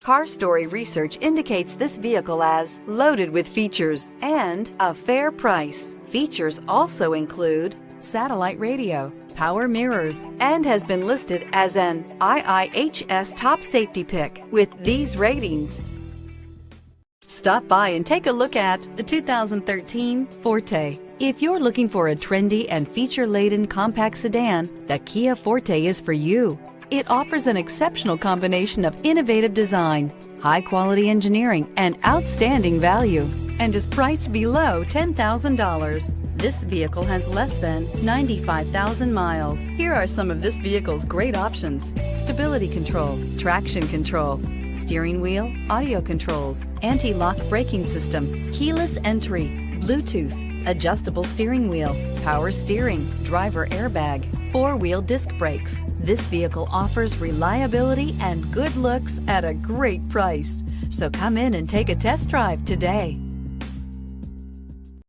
Car Story research indicates this vehicle as loaded with features and a fair price. Features also include satellite radio, power mirrors, and has been listed as an IIHS top safety pick with these ratings. Stop by and take a look at the 2013 Forte. If you're looking for a trendy and feature-laden compact sedan, the Kia Forte is for you. It offers an exceptional combination of innovative design, high-quality engineering, and outstanding value, and is priced below $10,000. This vehicle has less than 95,000 miles. Here are some of this vehicle's great options: stability control, traction control, steering wheel audio controls, anti-lock braking system, keyless entry, Bluetooth, adjustable steering wheel, power steering, driver airbag, four-wheel disc brakes. This vehicle offers reliability and good looks at a great price. So come in and take a test drive today.